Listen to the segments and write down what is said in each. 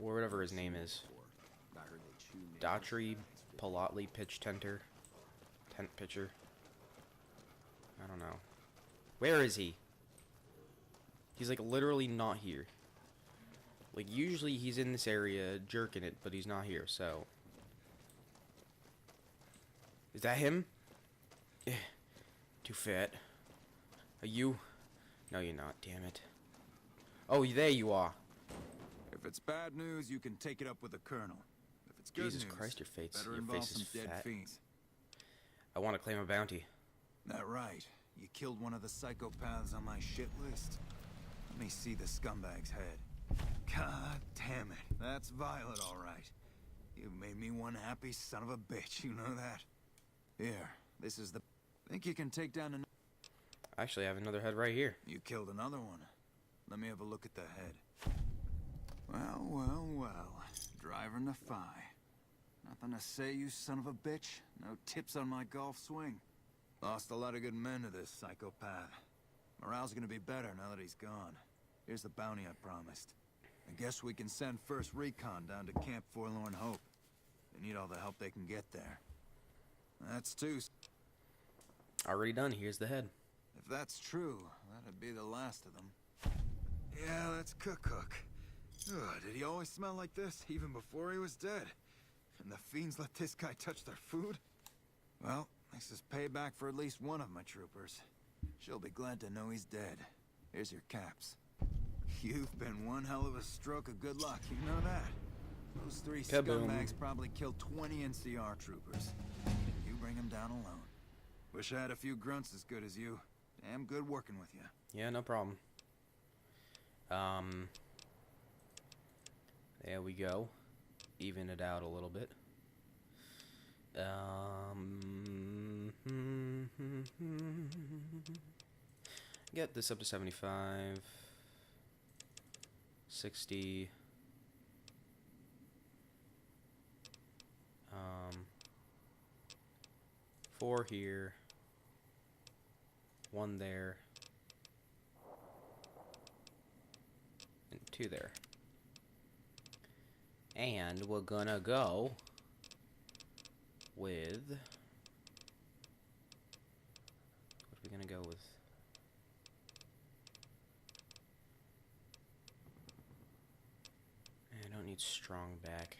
or whatever his name is. Daughtry Palatli Pitch Tenter. Tent Pitcher. I don't know. Where is he? He's like literally not here. Like usually he's in this area jerking it, but he's not here, so. Is that him? Too fat. Are you? No, you're not, damn it. Oh, there you are. If it's bad news, you can take it up with the Colonel. If it's good Jesus news, Christ, your face is dead fat. fiends. I want to claim a bounty. That right. You killed one of the psychopaths on my shit list. Let me see the scumbag's head. God damn it. That's Violet, all right. You've made me one happy son of a bitch, you know that? Here, this is the... Think you can take down I actually have another head right here. You killed another one. Let me have a look at the head. Well, well, well. Driving the Phi. Nothing to say, you son of a bitch. No tips on my golf swing. Lost a lot of good men to this psychopath. Morale's gonna be better now that he's gone. Here's the bounty I promised. I guess we can send First Recon down to Camp Forlorn Hope. They need all the help they can get there. That's two. Already done. Here's the head. If that's true, that'd be the last of them. Yeah, that's Cook. Ugh, did he always smell like this, even before he was dead? And the fiends let this guy touch their food? Well, this is payback for at least one of my troopers. She'll be glad to know he's dead. Here's your caps. You've been one hell of a stroke of good luck, you know that? Those three scumbags probably killed 20 NCR troopers. You bring them down alone. Wish I had a few grunts as good as you. Damn good working with you. Yeah, no problem. There we go. Even it out a little bit. Get this up to 75. 60. 4 here. 1 there. And 2 there. And we're gonna go with... What are we gonna go with? I don't need strong back.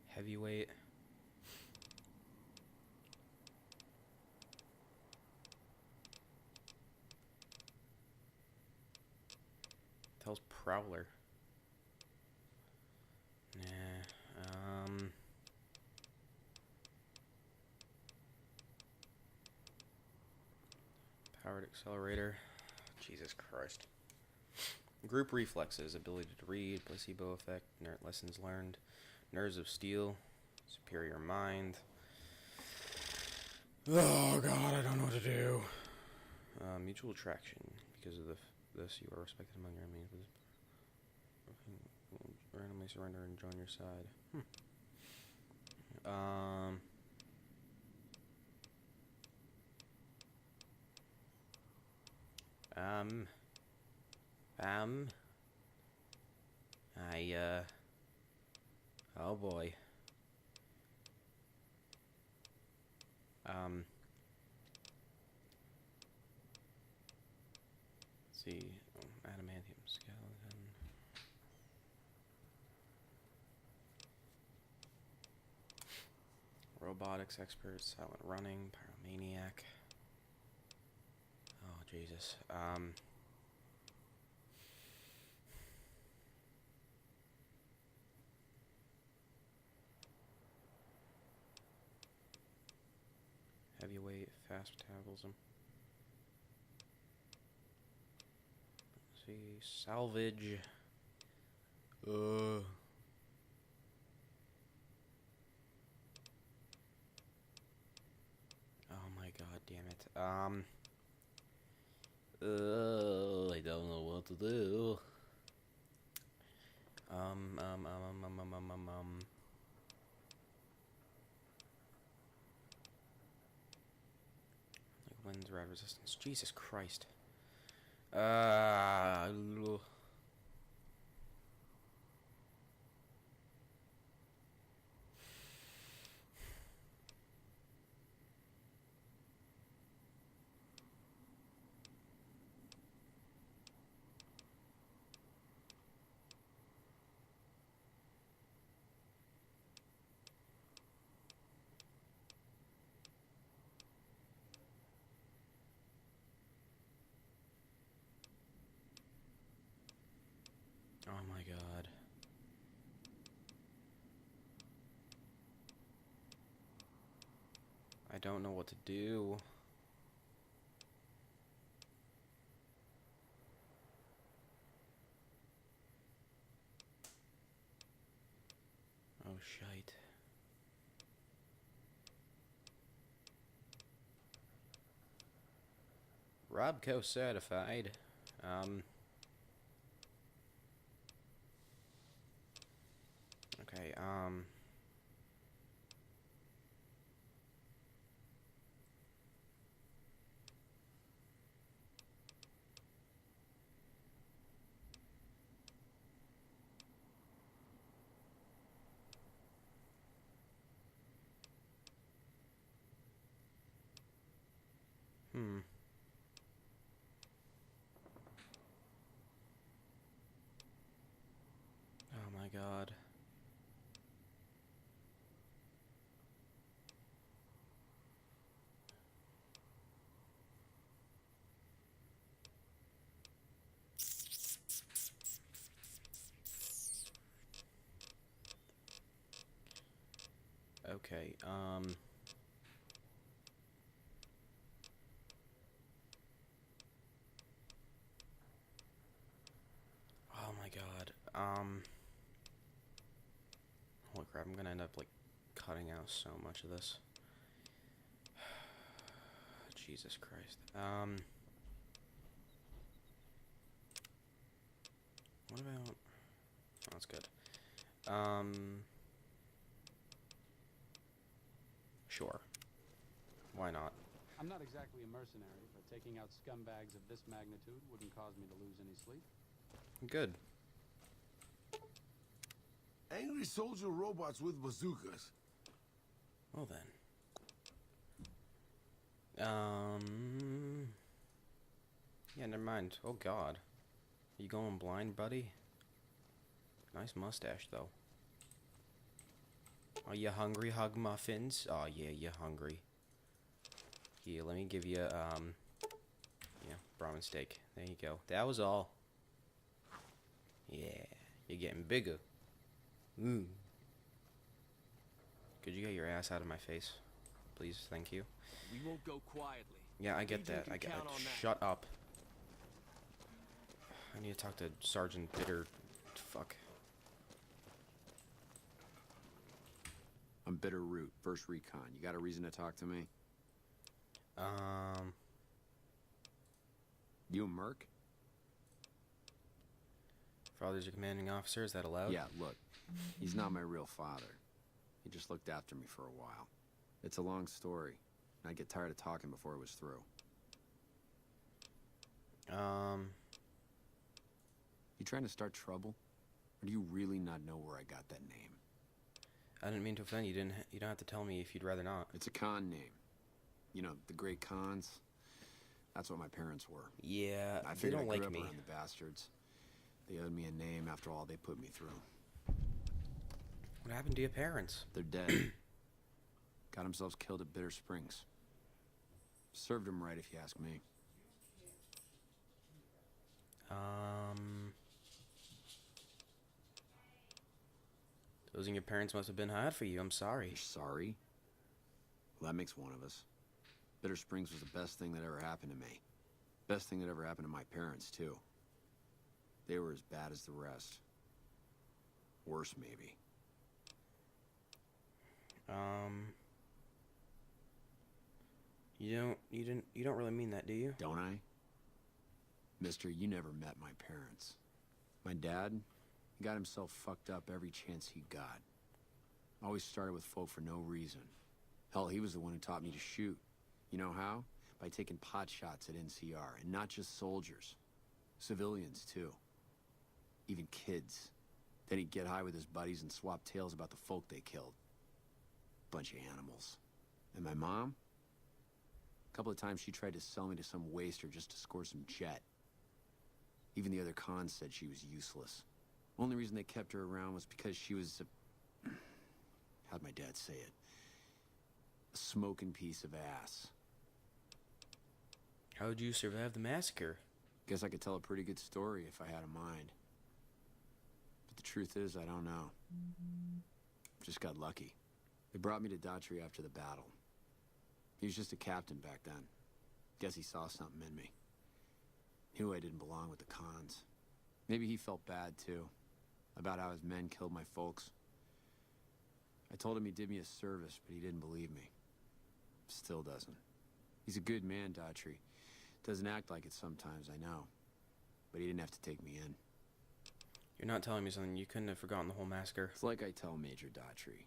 Heavyweight. Tells Prowler. Nah. Powered accelerator. Jesus Christ. Group reflexes, ability to read, placebo effect, lessons learned, nerves of steel, superior mind. Oh God, I don't know what to do. Mutual attraction. Because of this, you are respected among your enemies. Randomly surrender and join your side. Oh boy. Let's see. Adamantium skeleton. Robotics expert, silent running, pyromaniac. Oh Jesus. Heavyweight, fast metabolism. Let's see, salvage. Oh my God, damn it. I don't know what to do. Like winds, rad resistance. Jesus Christ. Uh, oh my god. I don't know what to do. Oh, shite. RobCo certified. Okay, Oh my god. Okay, oh my god. Holy crap, I'm gonna end up, like, cutting out so much of this. Jesus Christ. What about... Oh, that's good. Sure. Why not? I'm not exactly a mercenary, but taking out scumbags of this magnitude wouldn't cause me to lose any sleep. Good. Angry soldier robots with bazookas. Well then. Yeah, never mind. Oh god. You going blind, buddy? Nice mustache, though. Are you hungry, Hug Muffins? Oh yeah, you're hungry. Here, let me give you, yeah, ramen steak. There you go. That was all. Yeah, you're getting bigger. Ooh. Could you get your ass out of my face? Please, thank you. We won't go quietly. Yeah, I get that. I get that. Shut up. I need to talk to Sergeant Bitter. Fuck. I'm Bitter Root, First Recon. You got a reason to talk to me? You a merc? Father's your commanding officer, is that allowed? Yeah, look. He's not my real father. He just looked after me for a while. It's a long story, and I'd get tired of talking before it was through. You trying to start trouble? Or do you really not know where I got that name? I didn't mean to offend you. You don't have to tell me if you'd rather not. It's a con name. You know, the great cons. That's what my parents were. Yeah, I they figured don't I grew like up me. around the bastards. They owed me a name after all they put me through. What happened to your parents? They're dead. Got themselves killed at Bitter Springs. Served them right, if you ask me. Losing your parents must have been hard for you. I'm sorry. You're sorry? Well, that makes one of us. Bitter Springs was the best thing that ever happened to me. Best thing that ever happened to my parents, too. They were as bad as the rest. Worse, maybe. You don't really mean that, do you? Don't I? Mister, you never met my parents. My dad, he got himself fucked up every chance he got. Always started with folk for no reason. Hell, he was the one who taught me to shoot. You know how? By taking pot shots at NCR, and not just soldiers. Civilians, too. Even kids. Then he'd get high with his buddies and swap tales about the folk they killed. Bunch of animals. And my mom? A couple of times she tried to sell me to some waster just to score some jet. Even the other cons said she was useless. Only reason they kept her around was because she was a... how'd my dad say it? A smoking piece of ass. How'd you survive the massacre? Guess I could tell a pretty good story if I had a mind. But the truth is, I don't know. Just got lucky. They brought me to Daughtry after the battle. He was just a captain back then. Guess he saw something in me. Knew I didn't belong with the cons. Maybe he felt bad, too. About how his men killed my folks. I told him he did me a service, but he didn't believe me. Still doesn't. He's a good man, Daughtry. Doesn't act like it sometimes, I know. But he didn't have to take me in. You're not telling me something you couldn't have forgotten the whole massacre. It's like I tell Major Daughtry.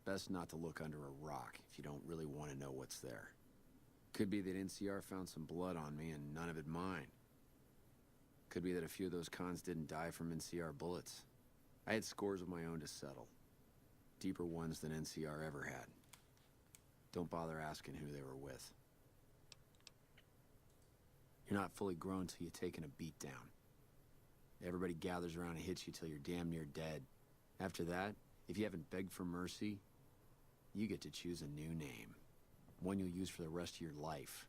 Best not to look under a rock if you don't really want to know what's there. Could be that NCR found some blood on me and none of it mine. Could be that a few of those cons didn't die from NCR bullets. I had scores of my own to settle. Deeper ones than NCR ever had. Don't bother asking who they were with. You're not fully grown till you've taken a beat down. Everybody gathers around and hits you till you're damn near dead. After that, if you haven't begged for mercy, you get to choose a new name. One you'll use for the rest of your life.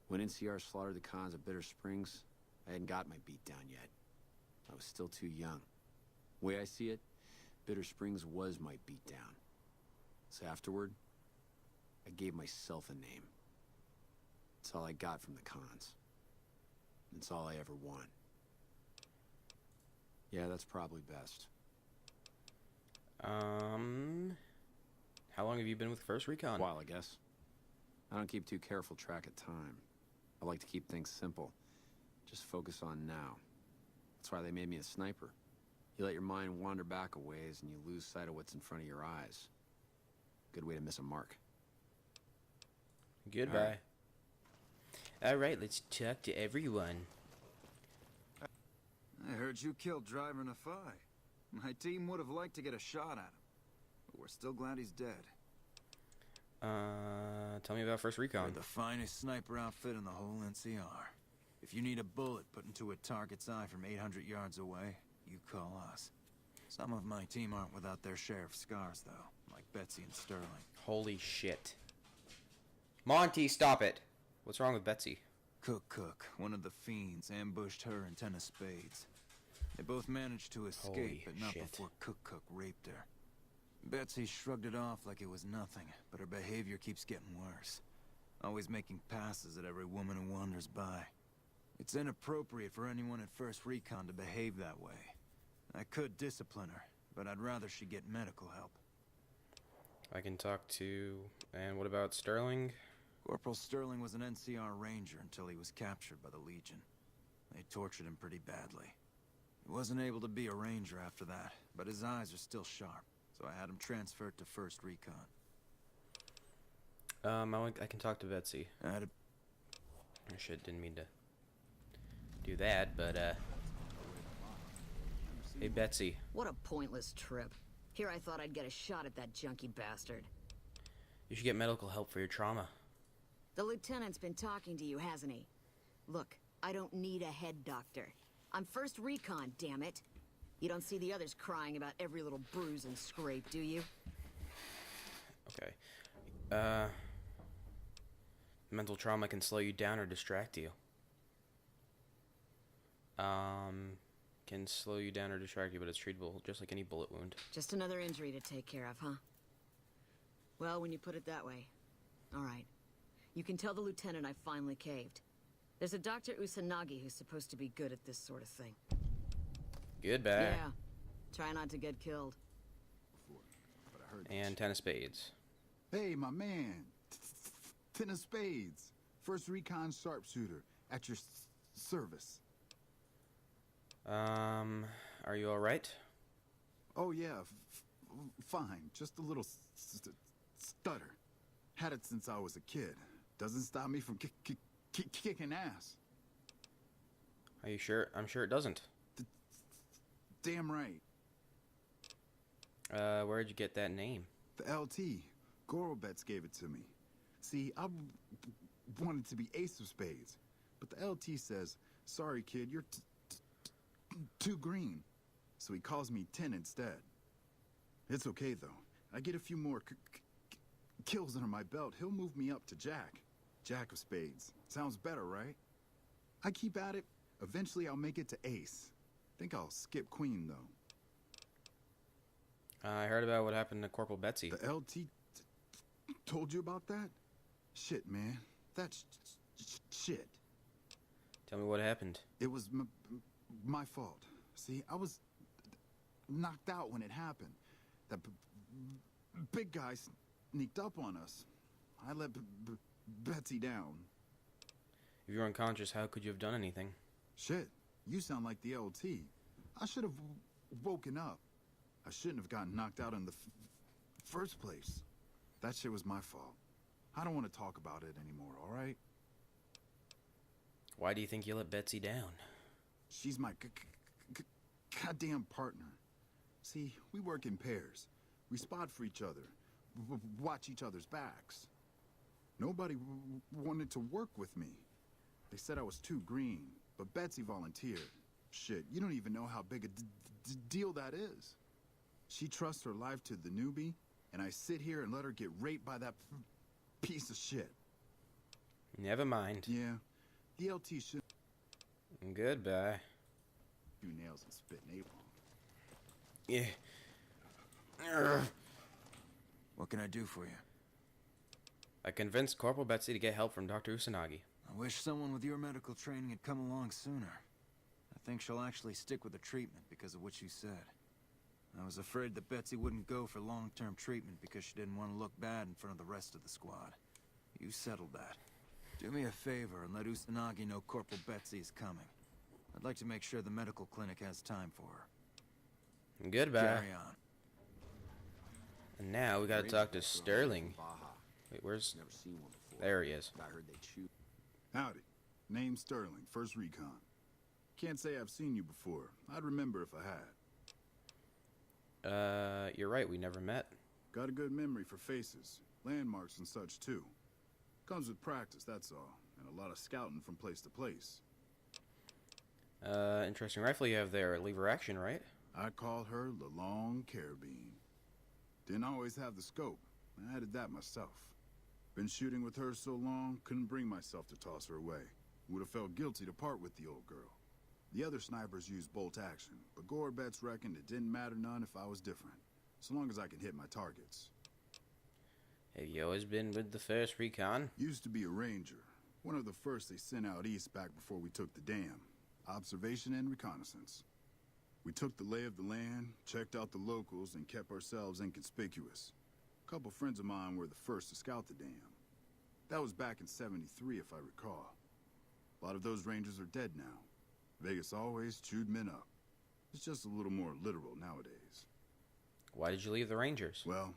When NCR slaughtered the cons at Bitter Springs, I hadn't got my beat down yet. I was still too young. The way I see it, Bitter Springs was my beat down. So afterward, I gave myself a name. It's all I got from the cons. It's all I ever won. Yeah, that's probably best. How long have you been with First Recon? A while, I guess. I don't keep too careful track of time. I like to keep things simple. Just focus on now. That's why they made me a sniper. You let your mind wander back a ways and you lose sight of what's in front of your eyes. Good way to miss a mark. Goodbye. Alright, let's talk to everyone. I heard you killed Driver Nafai. My team would have liked to get a shot at him. But we're still glad he's dead. Tell me about First Recon. We're the finest sniper outfit in the whole NCR. If you need a bullet put into a target's eye from 800 yards away, you call us. Some of my team aren't without their share of scars, though, like Betsy and Sterling. Holy shit. Monty, stop it! What's wrong with Betsy? Cook, one of the fiends, ambushed her and 10 of spades. They both managed to escape, Holy but not shit. before Cook raped her. Betsy shrugged it off like it was nothing, but her behavior keeps getting worse. Always making passes at every woman who wanders by. It's inappropriate for anyone at First Recon to behave that way. I could discipline her, but I'd rather she get medical help. I can talk to... And what about Sterling? Corporal Sterling was an NCR ranger until he was captured by the Legion. They tortured him pretty badly. He wasn't able to be a ranger after that, but his eyes are still sharp, so I had him transferred to First Recon. I can talk to Betsy. Oh shit, didn't mean to do that, but hey Betsy. What a pointless trip. Here I thought I'd get a shot at that junky bastard. You should get medical help for your trauma. The lieutenant's been talking to you, hasn't he? Look, I don't need a head doctor. I'm First Recon, damn it. You don't see the others crying about every little bruise and scrape, do you? Okay. Mental trauma can slow you down or distract you. Can slow you down or distract you, but it's treatable, just like any bullet wound. Just another injury to take care of, huh? Well, when you put it that way. All right. You can tell the lieutenant I finally caved. There's a Dr. Usanagi who's supposed to be good at this sort of thing. Goodbye. Yeah. Try not to get killed. And 10 of spades. Hey, my man. 10 of spades. First Recon sharpshooter. At your service. Are you alright? Oh, yeah. Fine. Just a little stutter. Had it since I was a kid. Doesn't stop me from kicking ass. Are you sure? I'm sure it doesn't. Damn right. Where'd you get that name? The LT. Gorobets gave it to me. See, I wanted to be ace of spades, but the LT says, sorry kid, you're too green. So he calls me 10 instead. It's okay though. I get a few more kills under my belt. He'll move me up to Jack. Jack of spades. Sounds better, right? I keep at it. Eventually I'll make it to ace. Think I'll skip queen though. I heard about what happened to Corporal Betsy. The LT told you about that? Shit, man. That's shit. Tell me what happened. It was my fault. See, I was knocked out when it happened. That big guy sneaked up on us. I let Betsy down. If you're unconscious, how could you have done anything? Shit, you sound like the LT. I should have woken up. I shouldn't have gotten knocked out in the first place. That shit was my fault. I don't want to talk about it anymore, all right? Why do you think you let Betsy down? She's my goddamn partner. See, we work in pairs. We spot for each other, watch each other's backs. Nobody wanted to work with me. They said I was too green, but Betsy volunteered. Shit, you don't even know how big a deal that is. She trusts her life to the newbie, and I sit here and let her get raped by that piece of shit. Never mind. Yeah, the LT should... Goodbye. Do nails and spit napalm. Yeah. What can I do for you? I convinced Corporal Betsy to get help from Dr. Usanagi. I wish someone with your medical training had come along sooner. I think she'll actually stick with the treatment because of what you said. I was afraid that Betsy wouldn't go for long-term treatment because she didn't want to look bad in front of the rest of the squad. You settled that. Do me a favor and let Usanagi know Corporal Betsy is coming. I'd like to make sure the medical clinic has time for her. Goodbye. Carry on. And now we gotta talk to Sterling. Wait, where's... Never seen one before. There he is. I heard they chew. Howdy. Name's Sterling, First Recon. Can't say I've seen you before. I'd remember if I had. You're right, we never met. Got a good memory for faces, landmarks and such too. Comes with practice, that's all, and a lot of scouting from place to place. Interesting rifle you have there. Lever action, right? I call her the Long Carabine. Didn't always have the scope. I added that myself. Been shooting with her so long, couldn't bring myself to toss her away. Would have felt guilty to part with the old girl. The other snipers used bolt action, but Gorobets reckoned it didn't matter none if I was different, so long as I could hit my targets. Have you always been with the First Recon? Used to be a ranger, one of the first they sent out east back before we took the dam. Observation and reconnaissance. We took the lay of the land, checked out the locals, and kept ourselves inconspicuous. A couple friends of mine were the first to scout the dam. That was back in '73, if I recall. A lot of those rangers are dead now. Vegas always chewed men up. It's just a little more literal nowadays. Why did you leave the Rangers? Well,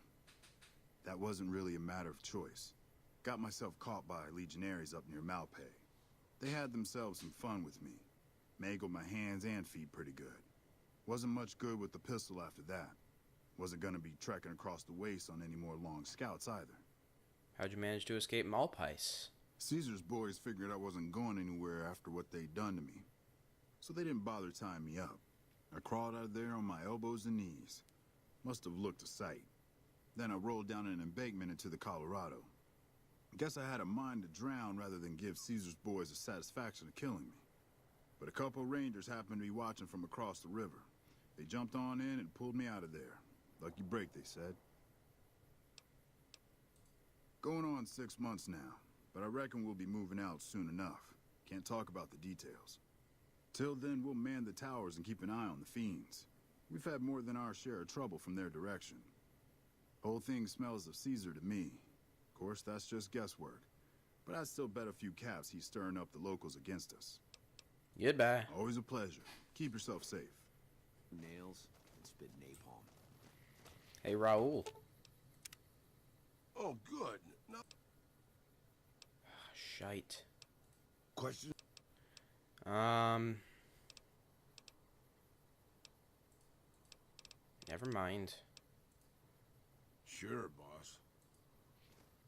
that wasn't really a matter of choice. Got myself caught by legionaries up near Malpay. They had themselves some fun with me. Mangled my hands and feet pretty good. Wasn't much good with the pistol after that. Wasn't gonna be trekking across the waste on any more long scouts either. How'd you manage to escape Malpais? Caesar's boys figured I wasn't going anywhere after what they'd done to me. So they didn't bother tying me up. I crawled out of there on my elbows and knees. Must have looked a sight. Then I rolled down an embankment into the Colorado. Guess I had a mind to drown rather than give Caesar's boys the satisfaction of killing me. But a couple rangers happened to be watching from across the river. They jumped on in and pulled me out of there. Lucky break, they said. Going on 6 months now, but I reckon we'll be moving out soon enough. Can't talk about the details. Till then, we'll man the towers and keep an eye on the fiends. We've had more than our share of trouble from their direction. Whole thing smells of Caesar to me. Of course, that's just guesswork. But I'd still bet a few caps he's stirring up the locals against us. Goodbye. Always a pleasure. Keep yourself safe. Nails and spit napalm. Hey, Raul. Oh, good. No Shite. question. Never mind. Sure, boss.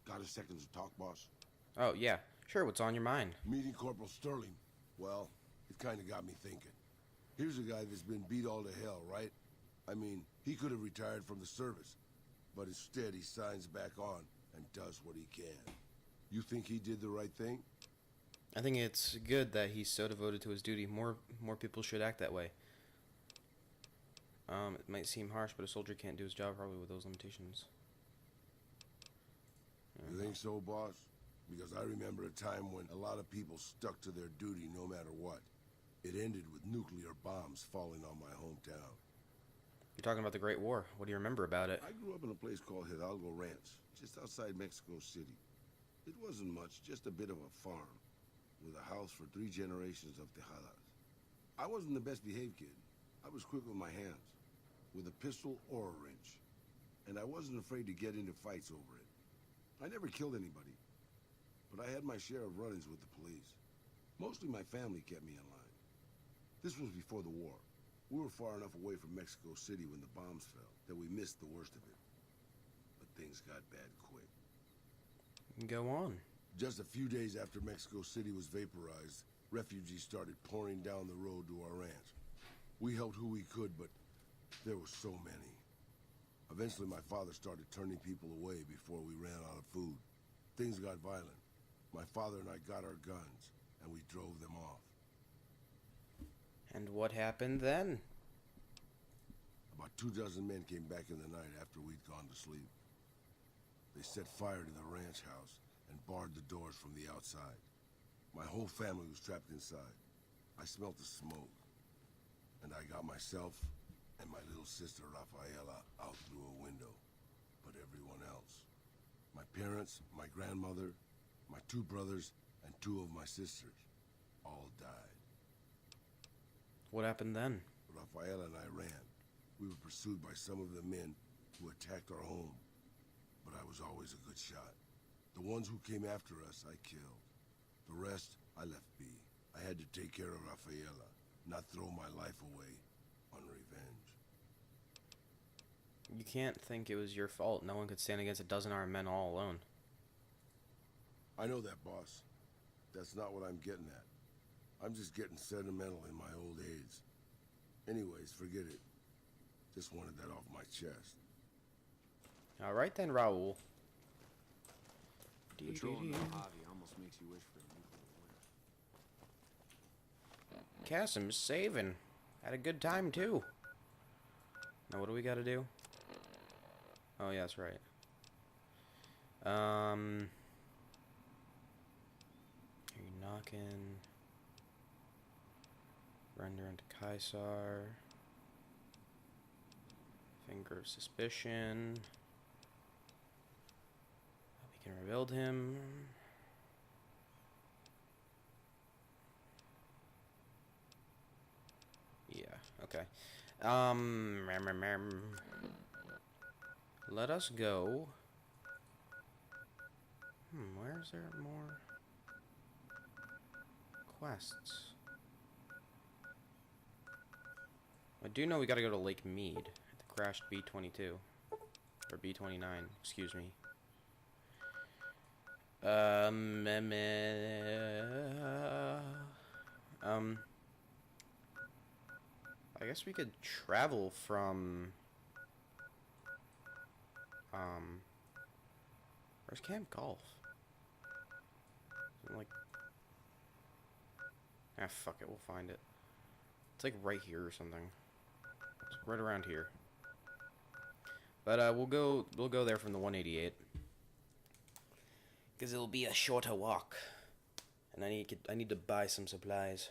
Got a second to talk, boss? Oh, yeah. Sure, what's on your mind? Meeting Corporal Sterling. Well, it kind of got me thinking. Here's a guy that's been beat all to hell, right? I mean, he could have retired from the service, but instead he signs back on and does what he can. You think he did the right thing? I think it's good that he's so devoted to his duty. More people should act that way. It might seem harsh, but a soldier can't do his job probably with those limitations. You think so, boss? Because I remember a time when a lot of people stuck to their duty no matter what. It ended with nuclear bombs falling on my hometown. You're talking about the Great War. What do you remember about it? I grew up in a place called Hidalgo Ranch, just outside Mexico City. It wasn't much, just a bit of a farm, with a house for 3 generations of Tejadas. I wasn't the best behaved kid. I was quick with my hands, with a pistol or a wrench. And I wasn't afraid to get into fights over it. I never killed anybody, but I had my share of run-ins with the police. Mostly my family kept me in line. This was before the war. We were far enough away from Mexico City when the bombs fell that we missed the worst of it. But things got bad quick. Go on. Just a few days after Mexico City was vaporized, refugees started pouring down the road to our ranch. We helped who we could, but there were so many. Eventually, my father started turning people away before we ran out of food. Things got violent. My father and I got our guns, and we drove them off. And what happened then? About 24 men came back in the night after we'd gone to sleep. They set fire to the ranch house and barred the doors from the outside. My whole family was trapped inside. I smelt the smoke, and I got myself and my little sister Rafaela out through a window. But everyone else, my parents, my grandmother, my 2 brothers, and 2 of my sisters, all died. What happened then? Rafaela and I ran. We were pursued by some of the men who attacked our home, but I was always a good shot. The ones who came after us, I killed. The rest, I left be. I had to take care of Rafaela, not throw my life away on revenge. You can't think it was your fault. No one could stand against a dozen armed men all alone. I know that, boss. That's not what I'm getting at. I'm just getting sentimental in my old age. Anyways, forget it. Just wanted that off my chest. Alright then, Raul. Patrolling the Mojave almost makes you wish for a nuclear winter. Cassim's saving. Had a good time too. Now what do we gotta do? Oh yeah, that's right. You're knocking. Render into Kaisar. Finger of suspicion. We can rebuild him. Yeah, okay. Let us go. Where is there more quests? I do know we gotta go to Lake Mead, the crashed B-22. Or B-29, excuse me. I guess we could travel from, where's Camp Golf? Like, fuck it, we'll find it. It's like right here or something. It's right around here. But we'll go there from the 188. Because it'll be a shorter walk. And I need to buy some supplies.